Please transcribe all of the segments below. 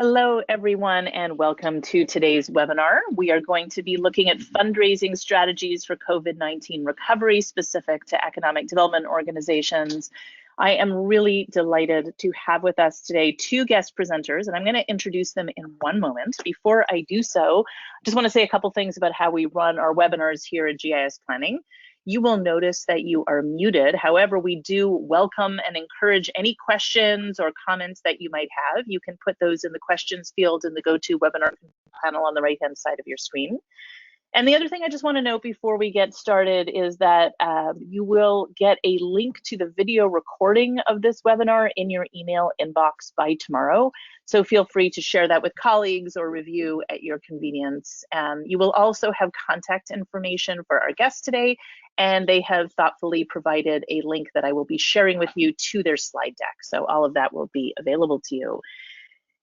Hello, everyone, and welcome to today's webinar. We are going to be looking at fundraising strategies for COVID-19 recovery specific to economic development organizations. I am really delighted to have with us today two guest presenters, and I'm going to introduce them in one moment. Before I do so, I just want to say a couple things about how we run our webinars here at GIS Planning. You will notice that you are muted. However, we do welcome and encourage any questions or comments that you might have. You can put those in the questions field in the GoToWebinar panel on the right-hand side of your screen. And the other thing I just want to note before we get started is that you will get a link to the video recording of this webinar in your email inbox by tomorrow. So feel free to share that with colleagues or review at your convenience. You will also have contact information for our guests today, and they have thoughtfully provided a link that I will be sharing with you to their slide deck. So all of that will be available to you.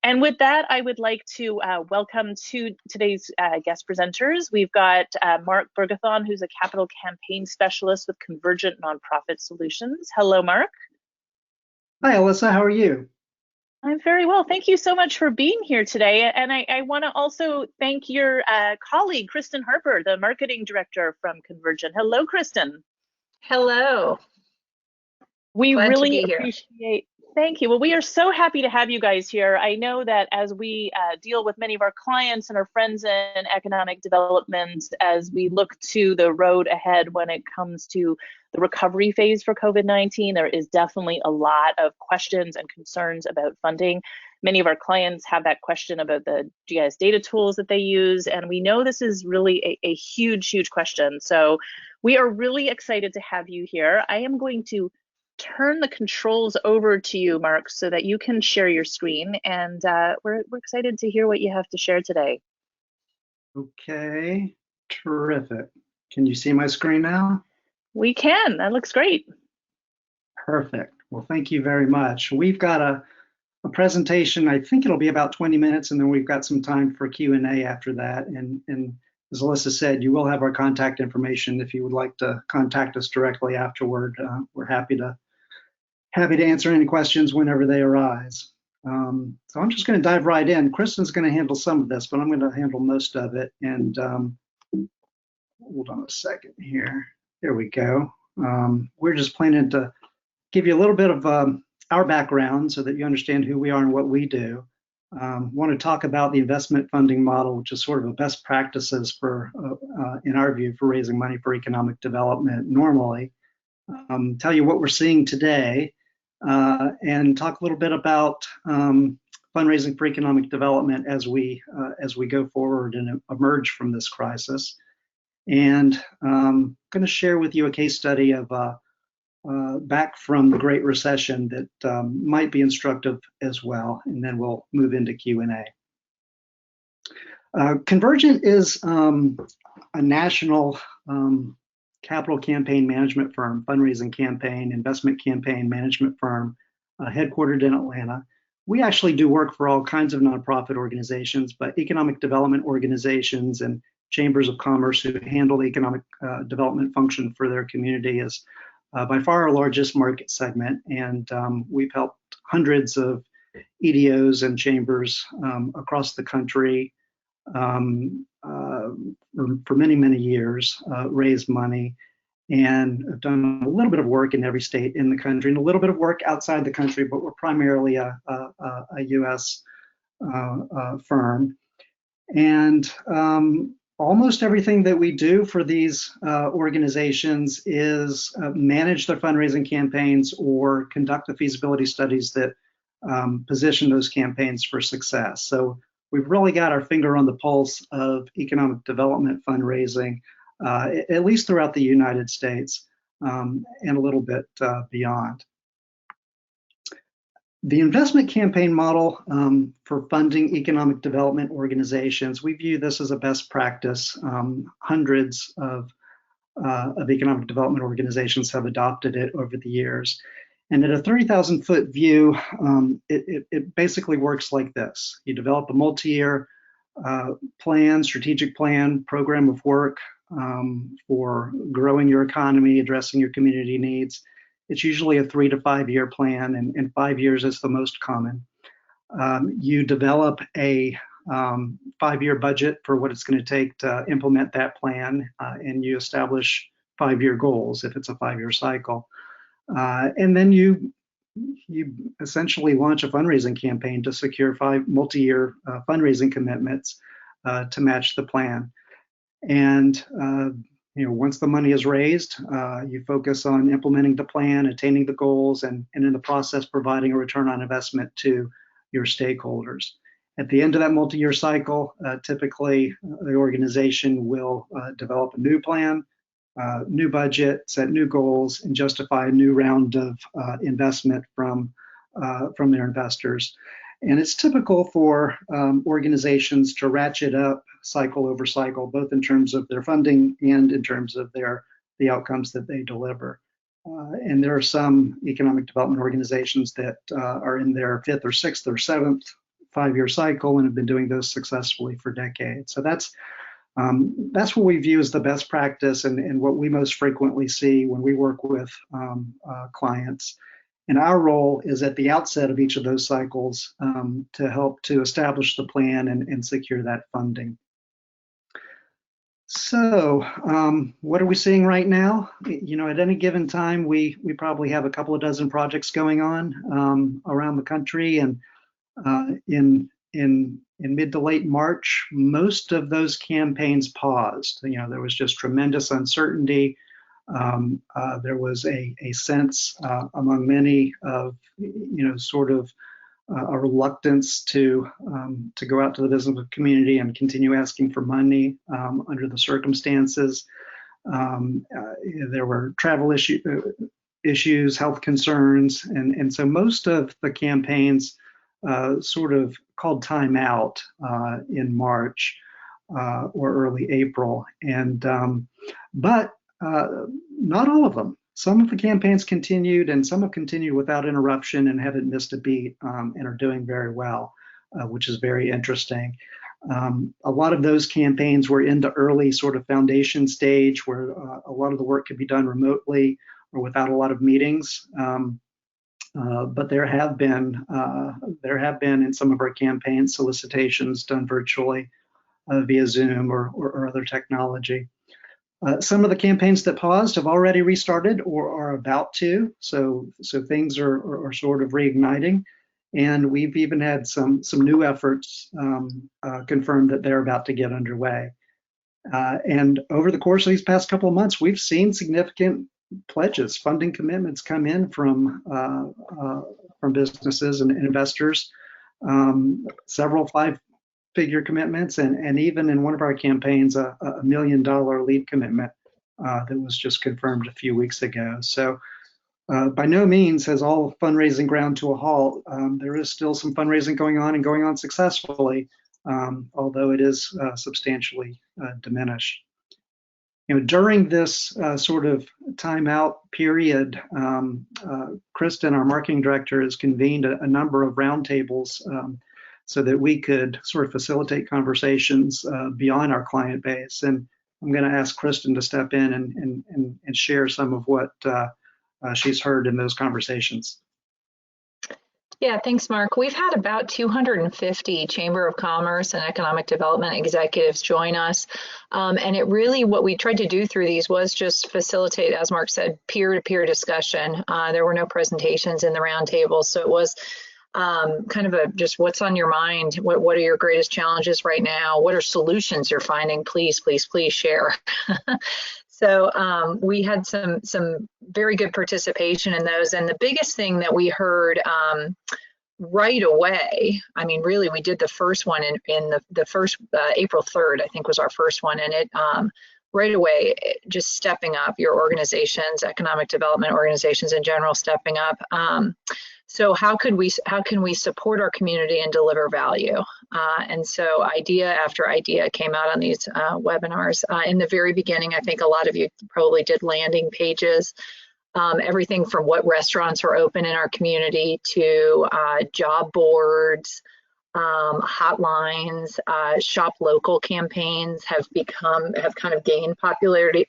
And with that, I would like to welcome to today's guest presenters. We've got Mark Bergethon, who's a capital campaign specialist with Convergent Nonprofit Solutions. Hello, Mark. Hi, Alyssa. How are you? I'm very well. Thank you so much for being here today. And I want to also thank your colleague, Kristen Harper, the marketing director from Convergent. Hello, Kristen. Hello. We really appreciate. Thank you. Well, we are so happy to have you guys here. I know that as we deal with many of our clients and our friends in economic development, as we look to the road ahead when it comes to the recovery phase for COVID-19, there is definitely a lot of questions and concerns about funding. Many of our clients have that question about the GIS data tools that they use, and we know this is really a huge, huge question. So we are really excited to have you here. I am going to turn the controls over to you, Mark, so that you can share your screen, and we're excited to hear what you have to share today. Okay, terrific. Can you see my screen now? We can. That looks great. Perfect. Well, thank you very much. We've got a presentation. I think it'll be about 20 minutes, and then we've got some time for Q&A after that. And as Alyssa said, you will have our contact information if you would like to contact us directly afterward. We're happy to answer any questions whenever they arise. So I'm just going to dive right in. Kristen's going to handle some of this, but I'm going to handle most of it. And hold on a second here. There we go. We're just planning to give you a little bit of our background so that you understand who we are and what we do. Want to talk about the investment funding model, which is sort of a best practices for, in our view, for raising money for economic development normally. Tell you what we're seeing today, and talk a little bit about fundraising for economic development as we go forward and emerge from this crisis. And I'm going to share with you a case study of back from the Great Recession that might be instructive as well, and then we'll move into Q&A. Convergent is a national capital campaign management firm, fundraising campaign, investment campaign management firm, headquartered in Atlanta. We actually do work for all kinds of nonprofit organizations, but economic development organizations and chambers of commerce who handle the economic development function for their community is by far our largest market segment. And we've helped hundreds of EDOs and chambers across the country for many, many years, raised money, and have done a little bit of work in every state in the country and a little bit of work outside the country, but we're primarily a US firm. And almost everything that we do for these organizations is manage their fundraising campaigns or conduct the feasibility studies that position those campaigns for success. So we've really got our finger on the pulse of economic development fundraising, at least throughout the United States, and a little bit beyond. The investment campaign model for funding economic development organizations, we view this as a best practice. Hundreds of economic development organizations have adopted it over the years. And at a 30,000-foot view, it basically works like this. You develop a multi-year plan, strategic plan, program of work for growing your economy, addressing your community needs. It's usually a 3 to 5 year plan, and 5 years is the most common. You develop a 5-year budget for what it's going to take to implement that plan, and you establish 5-year goals if it's a 5-year cycle. And then you essentially launch a fundraising campaign to secure 5 multi-year fundraising commitments to match the plan. And once the money is raised, you focus on implementing the plan, attaining the goals, and in the process providing a return on investment to your stakeholders. At the end of that multi-year cycle, typically the organization will develop a new plan, new budget, set new goals, and justify a new round of investment from their investors. And it's typical for organizations to ratchet up cycle over cycle, both in terms of their funding and in terms of the outcomes that they deliver. And there are some economic development organizations that are in their 5th or 6th or 7th 5-year cycle and have been doing those successfully for decades. So that's what we view as the best practice and what we most frequently see when we work with clients. And our role is at the outset of each of those cycles to help to establish the plan and secure that funding. So what are we seeing right now? At any given time, we probably have a couple of dozen projects going on around the country. And in mid to late March, most of those campaigns paused. There was just tremendous uncertainty. There was a sense among many of, sort of a reluctance to go out to the business community and continue asking for money under the circumstances. There were travel issues, health concerns, and so most of the campaigns sort of called time out in March or early April, but not all of them. Some of the campaigns continued, and some have continued without interruption and haven't missed a beat and are doing very well, which is very interesting. A lot of those campaigns were in the early sort of foundation stage where a lot of the work could be done remotely or without a lot of meetings. But there have been in some of our campaigns solicitations done virtually via Zoom or other technology. Some of the campaigns that paused have already restarted or are about to, so things are sort of reigniting, and we've even had some new efforts confirmed that they're about to get underway. And over the course of these past couple of months, we've seen significant pledges, funding commitments come in from businesses and investors, several 5-figure commitments, and even in one of our campaigns, a $1 million lead commitment that was just confirmed a few weeks ago. So by no means has all fundraising ground to a halt. There is still some fundraising going on and going on successfully, although it is substantially diminished. During this sort of timeout period, Kristen, our marketing director, has convened a number of roundtables so that we could sort of facilitate conversations beyond our client base. And I'm going to ask Kristen to step in and share some of what she's heard in those conversations. Yeah, thanks, Mark. We've had about 250 Chamber of Commerce and Economic Development executives join us. And it really, what we tried to do through these was just facilitate, as Mark said, peer-to-peer discussion. There were no presentations in the roundtable, so it was kind of just what's on your mind, what are your greatest challenges right now, what are solutions you're finding, please share. So we had some very good participation in those, and the biggest thing that we heard right away, I mean, really, we did the first one in the first April 3rd, I think was our first one, and it right away, just stepping up, your organizations, economic development organizations in general, stepping up. So how can we support our community and deliver value? And so idea after idea came out on these webinars. In the very beginning, I think a lot of you probably did landing pages, everything from what restaurants are open in our community to job boards, hotlines, shop local campaigns have kind of gained popularity,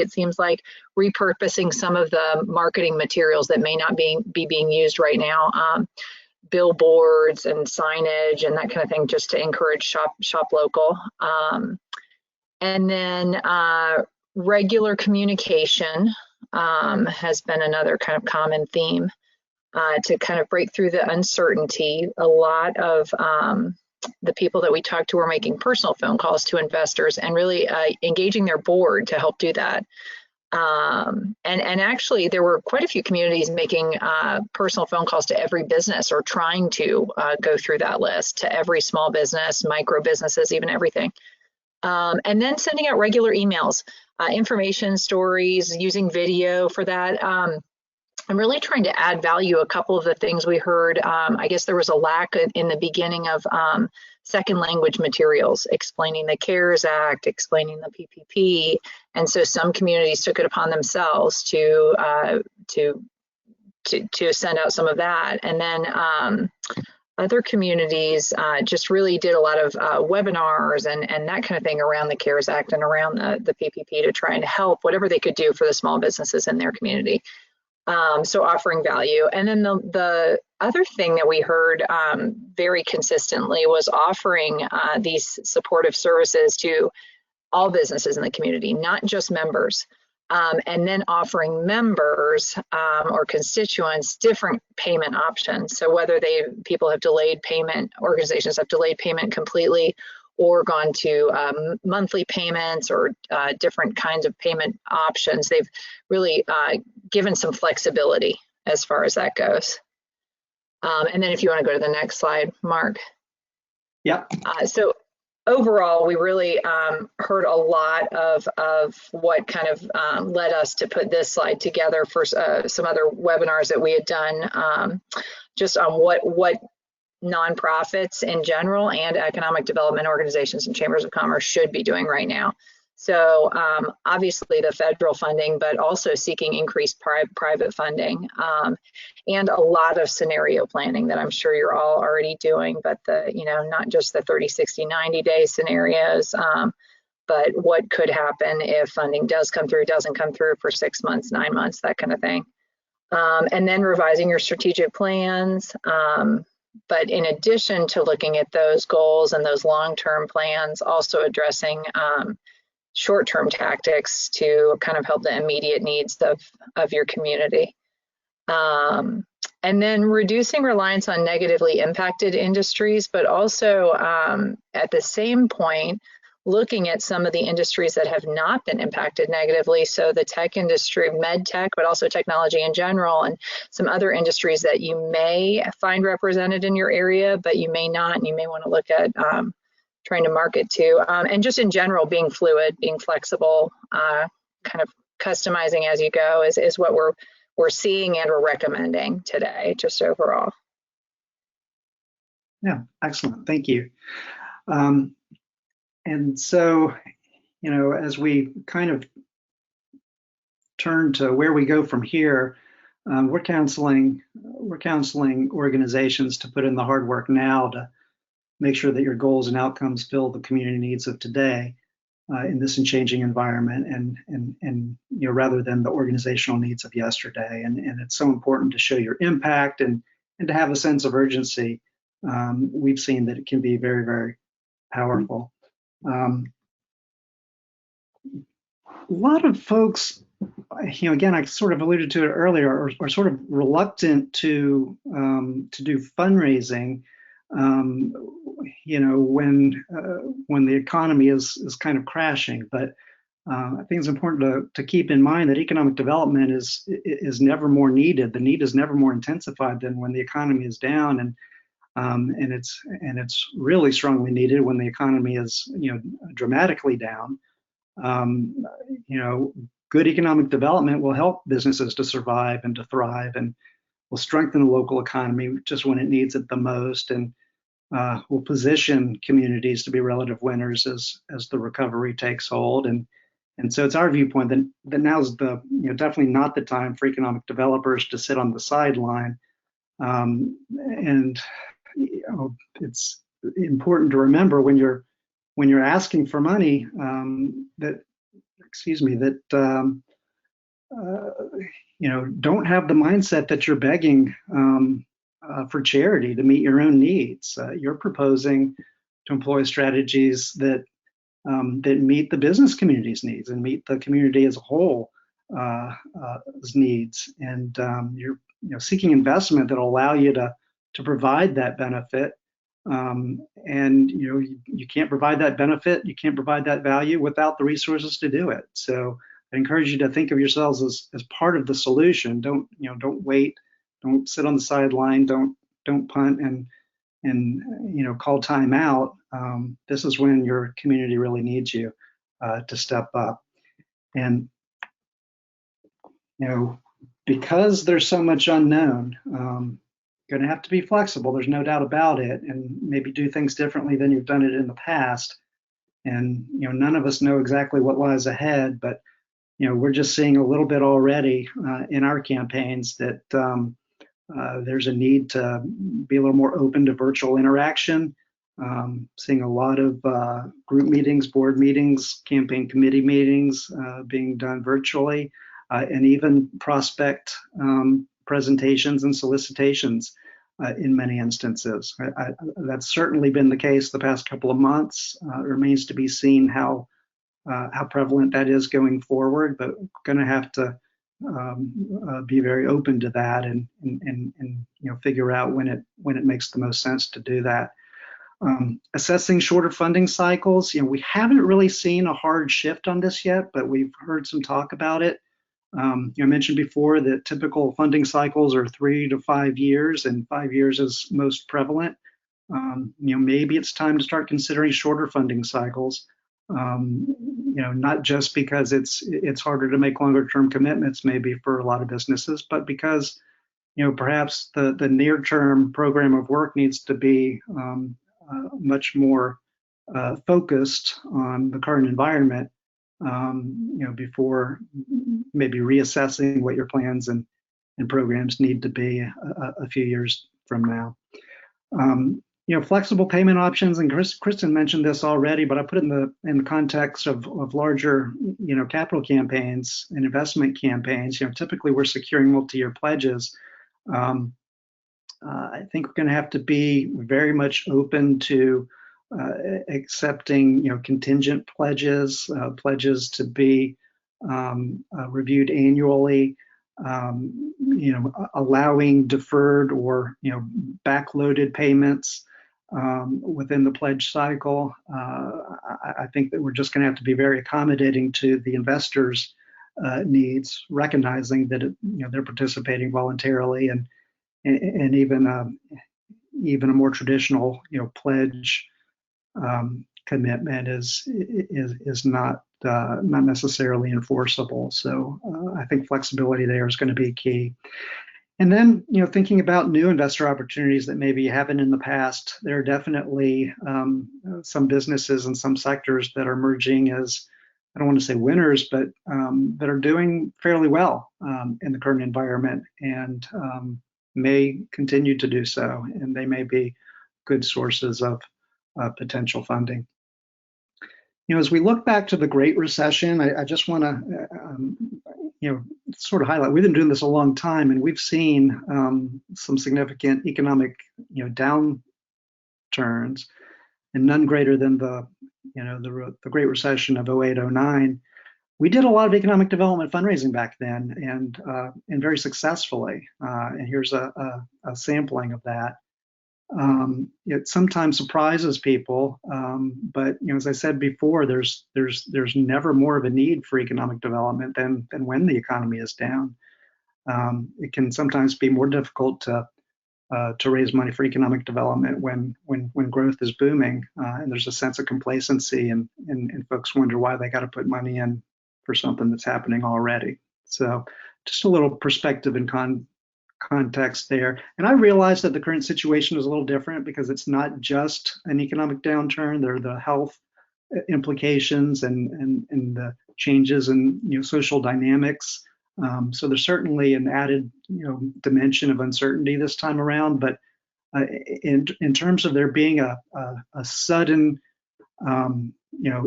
it seems like, repurposing some of the marketing materials that may not be being used right now. billboards and signage and that kind of thing, just to encourage shop local. And then regular communication has been another kind of common theme to kind of break through the uncertainty. A lot of the people that we talked to were making personal phone calls to investors and really engaging their board to help do that. And actually, there were quite a few communities making personal phone calls to every business, or trying to go through that list to every small business, micro businesses, even everything. And then sending out regular emails, information stories, using video for that. I'm really trying to add value. A couple of the things we heard, I guess there was a lack in the beginning of second language materials, explaining the CARES Act, explaining the PPP. And so some communities took it upon themselves to send out some of that. And then other communities just really did a lot of webinars and that kind of thing around the CARES Act and around the PPP to try and help whatever they could do for the small businesses in their community. So offering value. And then the other thing that we heard very consistently was offering these supportive services to all businesses in the community, not just members. And then offering members or constituents different payment options. So whether people have delayed payment, organizations have delayed payment completely, or gone to monthly payments or different kinds of payment options, they've really given some flexibility as far as that goes. And then if you want to go to the next slide, Mark. Yep. So overall, we really heard a lot of what kind of led us to put this slide together for some other webinars that we had done just on what nonprofits in general and economic development organizations and chambers of commerce should be doing right now. So obviously the federal funding, but also seeking increased private funding and a lot of scenario planning that I'm sure you're all already doing, but not just the 30, 60, 90-day scenarios, but what could happen if funding does come through, doesn't come through for 6 months, 9 months, that kind of thing. And then revising your strategic plans. But in addition to looking at those goals and those long-term plans, also addressing short-term tactics to kind of help the immediate needs of your community. And then reducing reliance on negatively impacted industries, but also at the same point, looking at some of the industries that have not been impacted negatively. So the tech industry, med tech, but also technology in general, and some other industries that you may find represented in your area, but you may not, and you may want to look at trying to market to. And just in general, being fluid, being flexible, kind of customizing as you go is what we're seeing and we're recommending today, just overall. Yeah, excellent. Thank you. And so, as we kind of turn to where we go from here, we're counseling organizations to put in the hard work now to make sure that your goals and outcomes fill the community needs of today in this changing environment, and rather than the organizational needs of yesterday. And it's so important to show your impact and to have a sense of urgency. We've seen that it can be very, very powerful. A lot of folks, again, I sort of alluded to it earlier, are sort of reluctant to do fundraising, when the economy is kind of crashing. But I think it's important to keep in mind that economic development is never more needed. The need is never more intensified than when the economy is down, and it's really strongly needed when the economy is dramatically down. Good economic development will help businesses to survive and to thrive, and will strengthen the local economy just when it needs it the most, and will position communities to be relative winners as the recovery takes hold. And so it's our viewpoint that now's definitely not the time for economic developers to sit on the sideline. And it's important to remember when you're asking for money don't have the mindset that you're begging for charity to meet your own needs. You're proposing to employ strategies that that meet the business community's needs and meet the community as a whole needs. And you're seeking investment that will allow you to provide that benefit. And you can't provide that benefit, you can't provide that value without the resources to do it. So I encourage you to think of yourselves as part of the solution. Don't wait, don't sit on the sideline, don't punt and call time out. This is when your community really needs you to step up. And because there's so much unknown, going to have to be flexible. There's no doubt about it, and maybe do things differently than you've done it in the past. And none of us know exactly what lies ahead, but we're just seeing a little bit already in our campaigns that there's a need to be a little more open to virtual interaction. Seeing a lot of group meetings, board meetings, campaign committee meetings being done virtually, and even prospect presentations and solicitations in many instances. That's certainly been the case the past couple of months. It remains to be seen how prevalent that is going forward, but we're going to have to be very open to that and figure out when it makes the most sense to do that. Assessing shorter funding cycles, we haven't really seen a hard shift on this yet, but we've heard some talk about it. I mentioned before that typical funding cycles are 3 to 5 years, and 5 years is most prevalent. Maybe it's time to start considering shorter funding cycles. Not just because it's harder to make longer term commitments maybe for a lot of businesses, but because perhaps the near term program of work needs to be much more focused on the current environment, before maybe reassessing what your plans and programs need to be a few years from now. Flexible payment options, and Kristen mentioned this already, but I put it in the context of larger, capital campaigns and investment campaigns. Typically we're securing multi-year pledges. I think we're going to have to be very much open to accepting, contingent pledges, pledges to be reviewed annually. Allowing deferred or backloaded payments within the pledge cycle. I think that we're just going to have to be very accommodating to the investors' needs, recognizing that they're participating voluntarily, and even a more traditional pledge commitment is not necessarily enforceable. So I think flexibility there is going to be key. And then, thinking about new investor opportunities that maybe you haven't in the past, there are definitely some businesses and some sectors that are emerging as, I don't want to say winners, but that are doing fairly well in the current environment, and may continue to do so. And they may be good sources of potential funding. As we look back to the Great Recession, I just want to, sort of highlight, we've been doing this a long time, and we've seen some significant economic, downturns, and none greater than the Great Recession of 08, 09. We did a lot of economic development fundraising back then, and very successfully. And here's a sampling of that. It sometimes surprises people, but as I said before, there's never more of a need for economic development than when the economy is down. It can sometimes be more difficult to raise money for economic development when growth is booming, and there's a sense of complacency, and folks wonder why they got to put money in for something that's happening already. So just a little perspective and context there. And I realize that the current situation is a little different because it's not just an economic downturn. There are the health implications and the changes in social dynamics. So there's certainly an added dimension of uncertainty this time around. But in terms of there being a sudden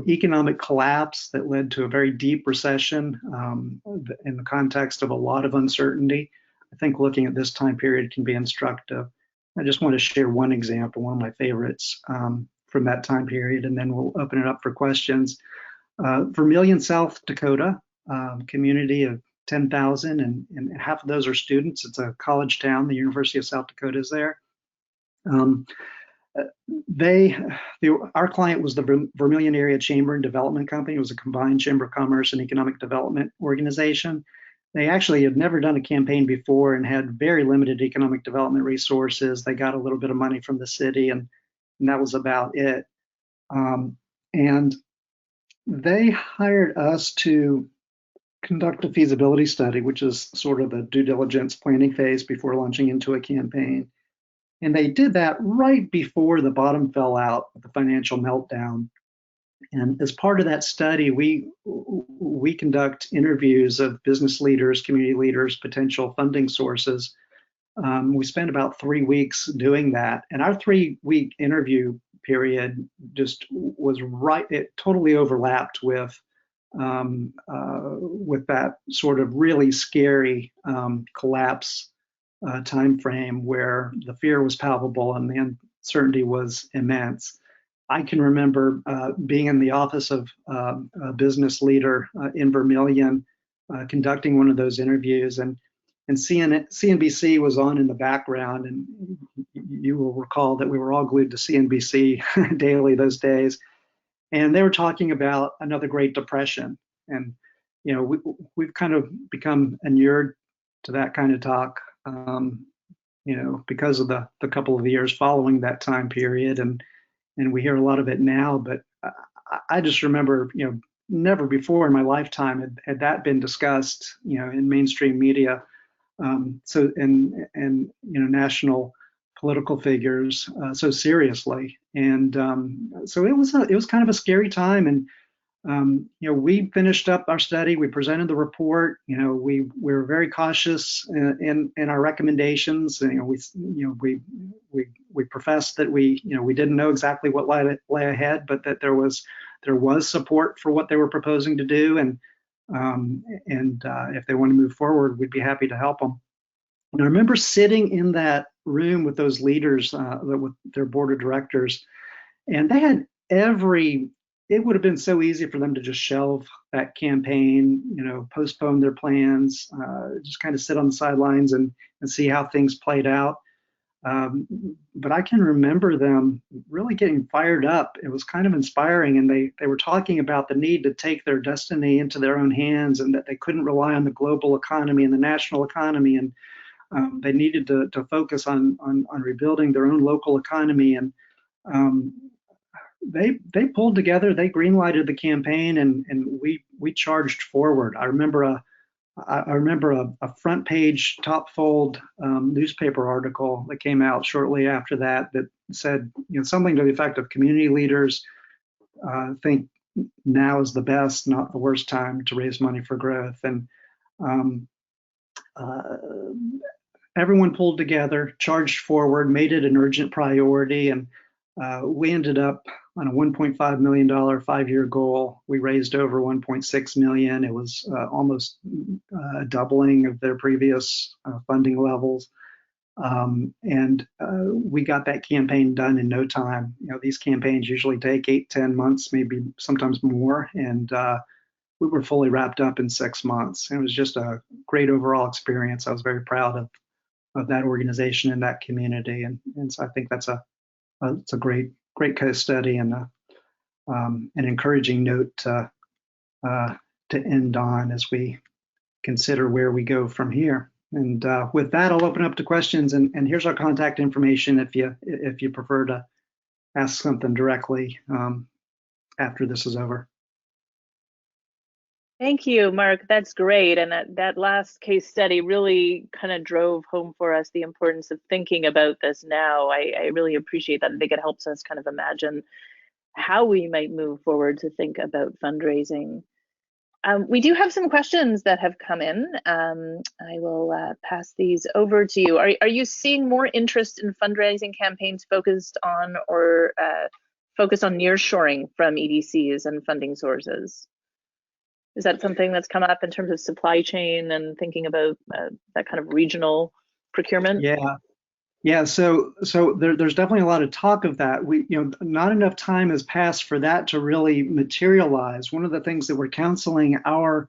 economic collapse that led to a very deep recession in the context of a lot of uncertainty, I think looking at this time period can be instructive. I just want to share one example, one of my favorites from that time period, and then we'll open it up for questions. Vermillion, South Dakota, community of 10,000, and half of those are students. It's a college town. The University of South Dakota is there. Our client was the Vermillion Area Chamber and Development Company. It was a combined Chamber of Commerce and Economic Development organization. They actually had never done a campaign before and had very limited economic development resources. They got a little bit of money from the city, and that was about it. And they hired us to conduct a feasibility study, which is sort of the due diligence planning phase before launching into a campaign. And they did that right before the bottom fell out with the financial meltdown. And as part of that study, we conduct interviews of business leaders, community leaders, potential funding sources. We spent about 3 weeks doing that. And our 3-week interview period just was right, it totally overlapped with that sort of really scary collapse time frame where the fear was palpable and the uncertainty was immense. I can remember being in the office of a business leader in Vermillion, conducting one of those interviews, and CNBC was on in the background, and you will recall that we were all glued to CNBC daily those days, and they were talking about another Great Depression, and we've kind of become inured to that kind of talk, because of the couple of years following that time period, and we hear a lot of it now. But I just remember, never before in my lifetime had that been discussed, in mainstream media. So national political figures so seriously, and so it was kind of a scary time. And we finished up our study. We presented the report. We were very cautious in our recommendations. We professed that we didn't know exactly what lay ahead, but that there was support for what they were proposing to do, and if they want to move forward, we'd be happy to help them. And I remember sitting in that room with those leaders, with their board of directors, and they had it would have been so easy for them to just shelve that campaign, postpone their plans, just kind of sit on the sidelines and see how things played out. But I can remember them really getting fired up. It was kind of inspiring, and they were talking about the need to take their destiny into their own hands, and that they couldn't rely on the global economy and the national economy, and they needed to focus on rebuilding their own local economy. And they pulled together, they greenlighted the campaign, and we charged forward. I remember a front page, top fold newspaper article that came out shortly after that said, something to the effect of community leaders think now is the best, not the worst time to raise money for growth. And everyone pulled together, charged forward, made it an urgent priority, and we ended up on a $1.5 million 5-year goal. We raised over $1.6 million. It was almost a doubling of their previous funding levels. And we got that campaign done in no time. These campaigns usually take 8-10 months, maybe sometimes more. And we were fully wrapped up in 6 months. It was just a great overall experience. I was very proud of that organization and that community. And so I think it's a great case study, and an encouraging note to end on as we consider where we go from here. And with that, I'll open up to questions. And here's our contact information if you prefer to ask something directly after this is over. Thank you, Mark. That's great. And that last case study really kind of drove home for us the importance of thinking about this now. I really appreciate that. I think it helps us kind of imagine how we might move forward to think about fundraising. We do have some questions that have come in. I will pass these over to you. Are you seeing more interest in fundraising campaigns focused on nearshoring from EDCs and funding sources? Is that something that's come up in terms of supply chain and thinking about that kind of regional procurement? Yeah, Yeah, so there's definitely a lot of talk of that. Not enough time has passed for that to really materialize. One of the things that we're counseling our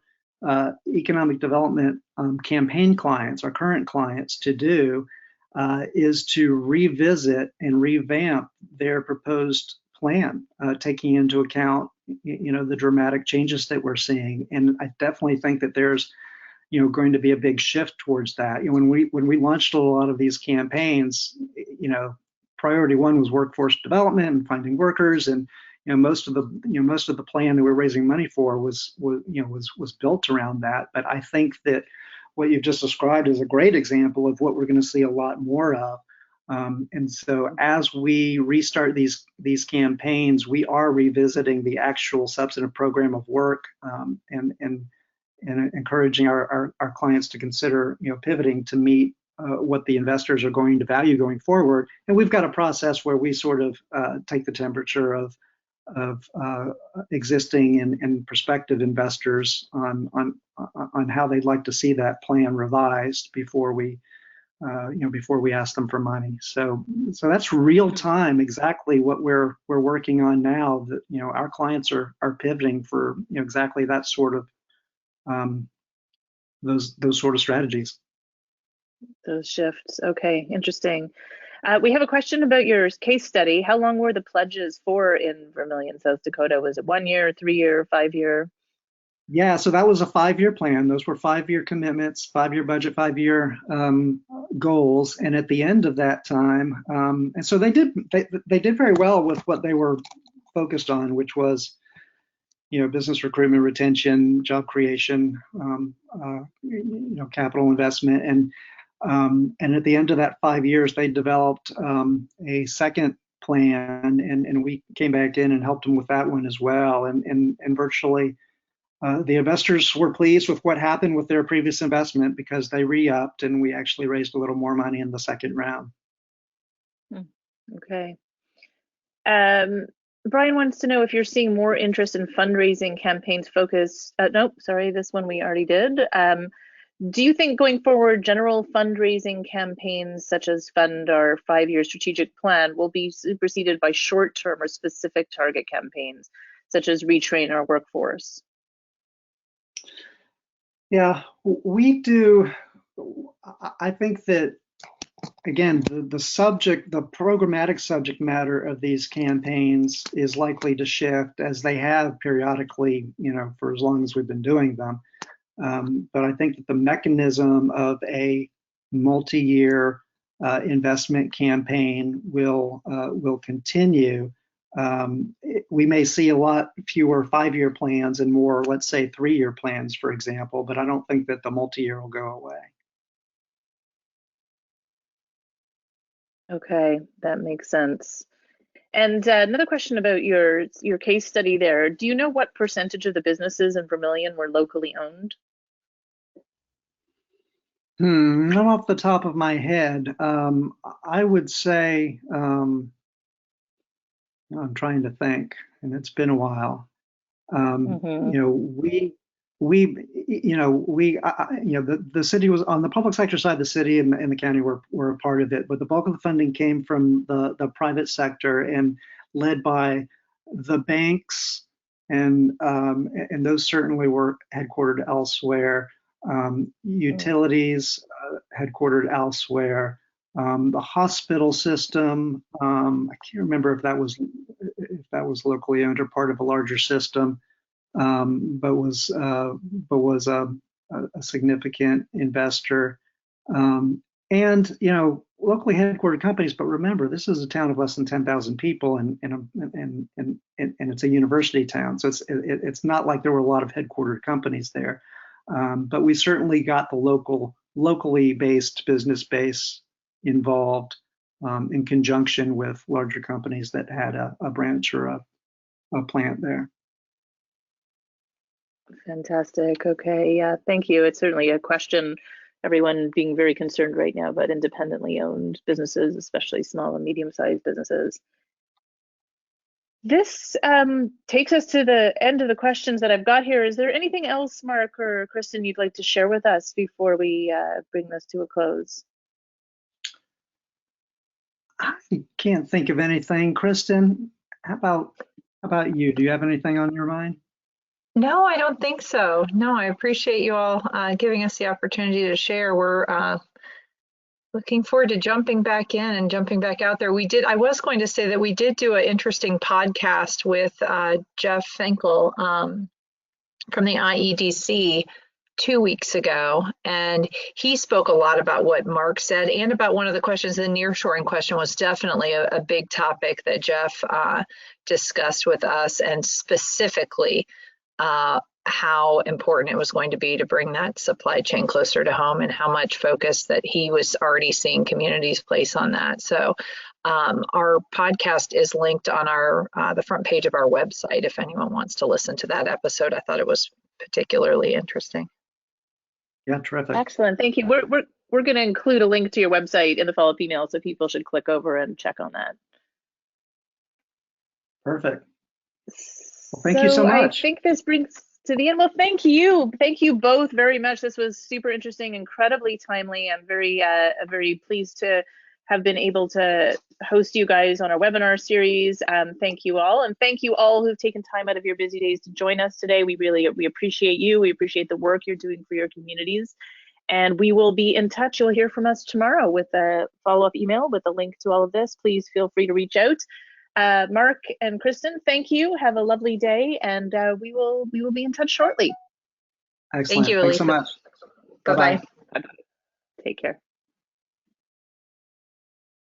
economic development campaign clients, our current clients, to do is to revisit and revamp their proposed plan, taking into account, the dramatic changes that we're seeing. And I definitely think that there's going to be a big shift towards that. When we launched a lot of these campaigns, priority one was workforce development and finding workers, and most of the plan that we're raising money for was built around that. But I think that what you've just described is a great example of what we're going to see a lot more of. And so as we restart these campaigns, we are revisiting the actual substantive program of work, and encouraging our clients to consider pivoting to meet what the investors are going to value going forward. And we've got a process where we sort of take the temperature of existing and prospective investors on how they'd like to see that plan revised before we ask them for money. So that's real time, exactly what we're working on now. That our clients are pivoting for exactly that sort of those sort of strategies. Those shifts. Okay, interesting. We have a question about your case study. How long were the pledges for in Vermillion, South Dakota? Was it 1 year, 3 year, 5 year? Yeah, so that was a 5-year plan. Those were 5-year commitments, 5-year budget, 5-year goals. And at the end of that time, and so they did very well with what they were focused on, which was business recruitment, retention, job creation, capital investment, and at the end of that 5 years, they developed a second plan, and we came back in and helped them with that one as well. And virtually, the investors were pleased with what happened with their previous investment because they re-upped, and we actually raised a little more money in the second round. Okay. Brian wants to know if you're seeing more interest in fundraising campaigns focused. Nope, sorry, this one we already did. Do you think going forward, general fundraising campaigns such as Fund our 5-year strategic plan will be superseded by short-term or specific target campaigns, such as retrain our workforce? Yeah, we do. I think that, again, the programmatic subject matter of these campaigns is likely to shift, as they have periodically, for as long as we've been doing them. But I think that the mechanism of a multi-year investment campaign will continue. We may see a lot fewer 5-year plans and more, let's say, 3-year plans, for example, but I don't think that the multi-year will go away. Okay, that makes sense. And another question about your case study there. Do you know what percentage of the businesses in Vermillion were locally owned? Not off the top of my head. I would say, I'm trying to think, and it's been a while. The city was on the public sector side. The city and the county were a part of it, but the bulk of the funding came from the private sector and led by the banks, and those certainly were headquartered elsewhere. Utilities headquartered elsewhere. The hospital system, I can't remember if that was locally owned or part of a larger system, but was a significant investor. And locally headquartered companies. But remember, this is a town of less than 10,000 people, and it's a university town, so it's not like there were a lot of headquartered companies there. But we certainly got the locally based business base involved in conjunction with larger companies that had a branch or a plant there. Fantastic. Okay. Yeah. Thank you. It's certainly a question everyone being very concerned right now about independently owned businesses, especially small and medium-sized businesses. This takes us to the end of the questions that I've got here. Is there anything else, Mark or Kristen, you'd like to share with us before we bring this to a close? I can't think of anything. Kristen, how about you? Do you have anything on your mind? No, I don't think so. No, I appreciate you all giving us the opportunity to share. We're looking forward to jumping back in and jumping back out there. I was going to say that we did do an interesting podcast with Jeff Finkel from the IEDC 2 weeks ago, and he spoke a lot about what Mark said and about one of the questions. The nearshoring question was definitely a big topic that Jeff discussed with us, and specifically how important it was going to be to bring that supply chain closer to home, and how much focus that he was already seeing communities place on that. So our podcast is linked on the front page of our website if anyone wants to listen to that episode. I thought it was particularly interesting. Yeah, terrific. Excellent. Thank you. We're going to include a link to your website in the follow-up email, so people should click over and check on that. Perfect. Well, thank you so much. I think this brings to the end. Well, thank you. Thank you both very much. This was super interesting, incredibly timely. I'm very pleased to have been able to host you guys on our webinar series. Thank you all. And thank you all who've taken time out of your busy days to join us today. We appreciate you. We appreciate the work you're doing for your communities. And we will be in touch. You'll hear from us tomorrow with a follow-up email with a link to all of this. Please feel free to reach out. Mark and Kristen, thank you. Have a lovely day, and we will be in touch shortly. Excellent. Thank you, Thanks Elisa. so much. Bye-bye. Take care.